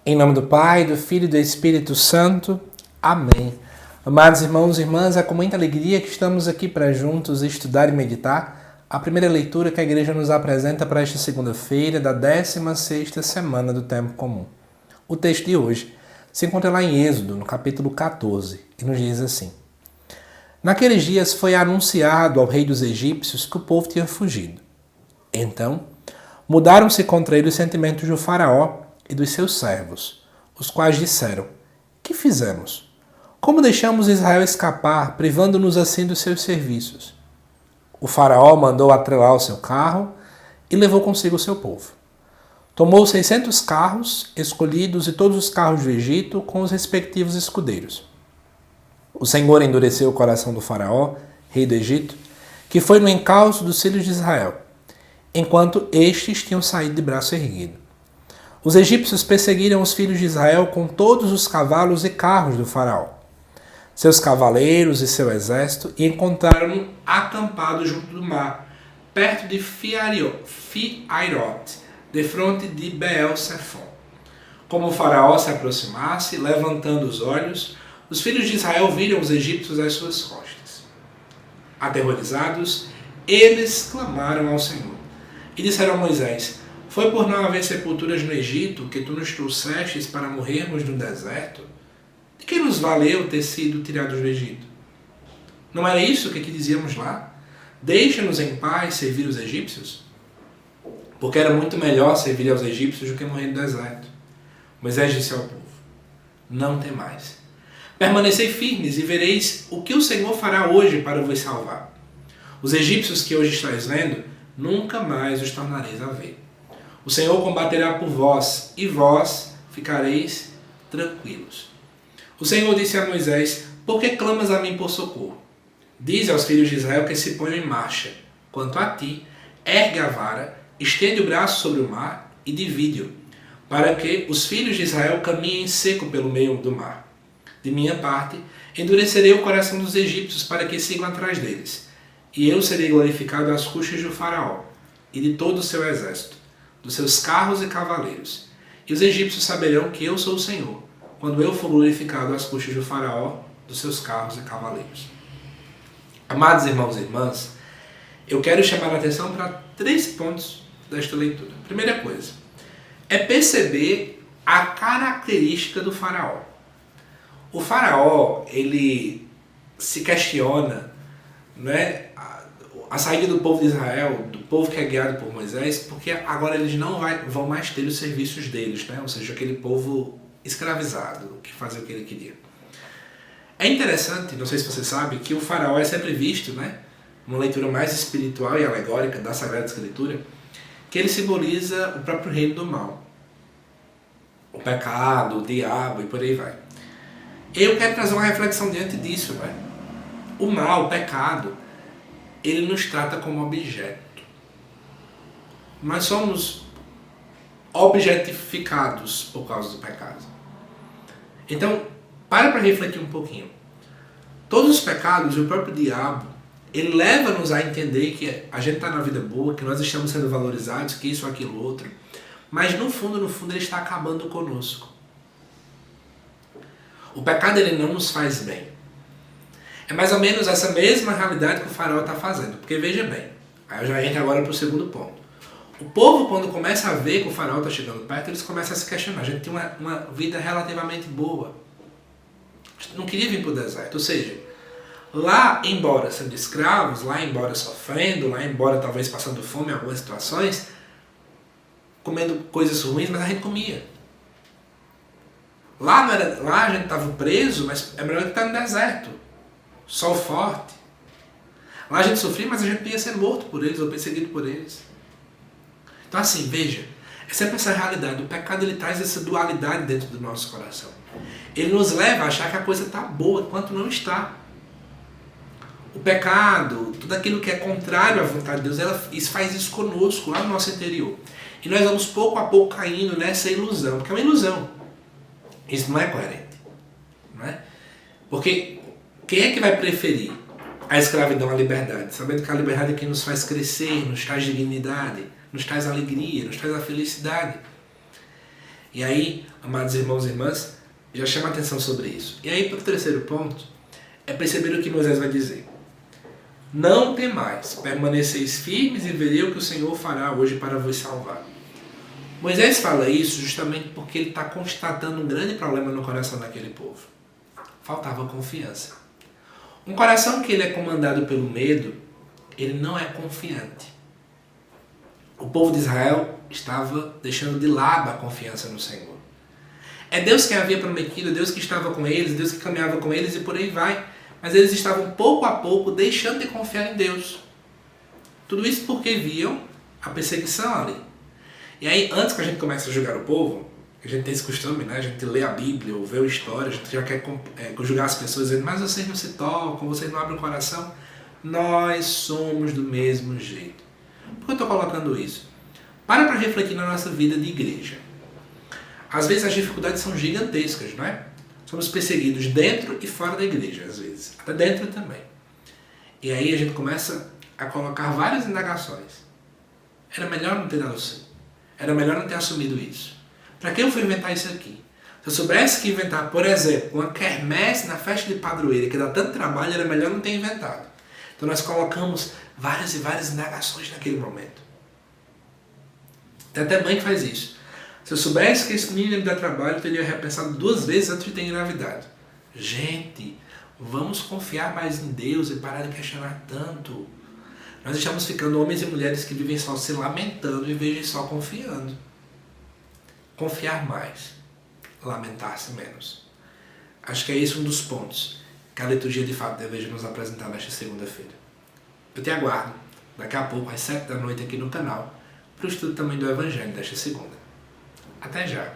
Em nome do Pai, do Filho e do Espírito Santo. Amém. Amados irmãos e irmãs, é com muita alegria que estamos aqui para juntos estudar e meditar a primeira leitura que a Igreja nos apresenta para esta segunda-feira da 16ª semana do Tempo Comum. O texto de hoje se encontra lá em Êxodo, no capítulo 14, e nos diz assim: Naqueles dias foi anunciado ao rei dos egípcios que o povo tinha fugido. Então, mudaram-se contra ele os sentimentos do faraó e dos seus servos, os quais disseram: Que fizemos? Como deixamos Israel escapar, privando-nos assim dos seus serviços? O faraó mandou atrelar o seu carro e levou consigo o seu povo. Tomou 600 carros escolhidos e todos os carros do Egito com os respectivos escudeiros. O Senhor endureceu o coração do faraó, rei do Egito, que foi no encalço dos filhos de Israel, enquanto estes tinham saído de braço erguido. Os egípcios perseguiram os filhos de Israel com todos os cavalos e carros do faraó, seus cavaleiros e seu exército, e encontraram-no acampado junto do mar, perto de Fi-Hahirote, defronte de Baal-Zephon. Como o faraó se aproximasse, levantando os olhos, os filhos de Israel viram os egípcios às suas costas. Aterrorizados, eles clamaram ao Senhor e disseram a Moisés: Foi por não haver sepulturas no Egito que tu nos trouxestes para morrermos no deserto? De que nos valeu ter sido tirados do Egito? Não era isso que dizíamos lá? Deixa-nos em paz servir os egípcios? Porque era muito melhor servir aos egípcios do que morrer no deserto. Moisés disse ao povo: Não temais. Permanecei firmes e vereis o que o Senhor fará hoje para vos salvar. Os egípcios que hoje estáis vendo, nunca mais os tornareis a ver. O Senhor combaterá por vós, e vós ficareis tranquilos. O Senhor disse a Moisés: Por que clamas a mim por socorro? Dize aos filhos de Israel que se ponham em marcha. Quanto a ti, ergue a vara, estende o braço sobre o mar e divide-o, para que os filhos de Israel caminhem seco pelo meio do mar. De minha parte, endurecerei o coração dos egípcios para que sigam atrás deles, e eu serei glorificado às custas do faraó e de todo o seu exército, dos seus carros e cavaleiros. E os egípcios saberão que eu sou o Senhor, quando eu for glorificado às custas do faraó, dos seus carros e cavaleiros. Amados irmãos e irmãs, eu quero chamar a atenção para 3 pontos desta leitura. Primeira coisa, é perceber a característica do faraó. O faraó, ele se questiona, né, a saída do povo de Israel, do povo que é guiado por Moisés, porque agora eles não vão mais ter os serviços deles, né? Ou seja, aquele povo escravizado, que fazia o que ele queria. É interessante, não sei se você sabe, que o faraó é sempre visto, né, uma leitura mais espiritual e alegórica da Sagrada Escritura, que ele simboliza o próprio reino do mal. O pecado, o diabo e por aí vai. Eu quero trazer uma reflexão diante disso, né? O mal, o pecado, ele nos trata como objeto. Nós somos objetificados por causa do pecado. Então, para refletir um pouquinho. Todos os pecados e o próprio diabo, ele leva-nos a entender que a gente está na vida boa, que nós estamos sendo valorizados, que isso, aquilo, outro. Mas no fundo, ele está acabando conosco. O pecado, ele não nos faz bem. É mais ou menos essa mesma realidade que o faraó está fazendo. Porque veja bem, aí eu já entro agora para o segundo ponto. O povo, quando começa a ver que o faraó está chegando perto, eles começam a se questionar. A gente tem uma vida relativamente boa. A gente não queria vir para o deserto. Ou seja, lá, embora sendo escravos, lá, embora sofrendo, lá, embora talvez passando fome em algumas situações, comendo coisas ruins, mas a gente comia. Lá a gente estava preso, mas é melhor que estar no deserto. Sol forte. Lá a gente sofria, mas a gente ia ser morto por eles ou perseguido por eles. Então assim, veja, é sempre essa realidade. O pecado, ele traz essa dualidade dentro do nosso coração. Ele nos leva a achar que a coisa está boa, enquanto não está. O pecado, tudo aquilo que é contrário à vontade de Deus, isso faz isso conosco, lá no nosso interior. E nós vamos pouco a pouco caindo nessa ilusão, porque é uma ilusão. Isso não é coerente. Não é? Porque quem é que vai preferir a escravidão à liberdade? Sabendo que a liberdade é quem nos faz crescer, nos traz dignidade, nos traz alegria, nos traz a felicidade. E aí, amados irmãos e irmãs, já chama atenção sobre isso. E aí, para o terceiro ponto, é perceber o que Moisés vai dizer. Não temais, permaneceis firmes e verei o que o Senhor fará hoje para vos salvar. Moisés fala isso justamente porque ele está constatando um grande problema no coração daquele povo. Faltava confiança. Um coração que ele é comandado pelo medo, ele não é confiante. O povo de Israel estava deixando de lado a confiança no Senhor. É Deus que havia prometido, é Deus que estava com eles, Deus que caminhava com eles e por aí vai. Mas eles estavam pouco a pouco deixando de confiar em Deus. Tudo isso porque viam a perseguição ali. E aí, antes que a gente comece a julgar o povo, a gente tem esse costume, né? A gente lê a Bíblia ou vê a história, a gente já quer julgar as pessoas dizendo, mas vocês não se tocam, vocês não abrem o coração. Nós somos do mesmo jeito. Por que eu estou colocando isso? Para refletir na nossa vida de igreja. Às vezes as dificuldades são gigantescas, não é? Somos perseguidos dentro e fora da igreja, às vezes. Até dentro também. E aí a gente começa a colocar várias indagações. Era melhor não ter dado assim. Era melhor não ter assumido isso. Para que eu fui inventar isso aqui? Se eu soubesse que inventar, por exemplo, uma quermesse na festa de padroeira, que dá tanto trabalho, era melhor não ter inventado. Então nós colocamos várias e várias indagações naquele momento. Tem até mãe que faz isso. Se eu soubesse que esse menino me dá trabalho, eu teria repensado 2 vezes antes de ter engravidado. Gente, vamos confiar mais em Deus e parar de questionar tanto. Nós estamos ficando homens e mulheres que vivem só se lamentando em vez de só confiando. Confiar mais, lamentar-se menos. Acho que é esse um dos pontos que a liturgia de fato deveria nos apresentar nesta segunda-feira. Eu te aguardo daqui a pouco às 7 da noite aqui no canal para o estudo também do Evangelho desta segunda. Até já!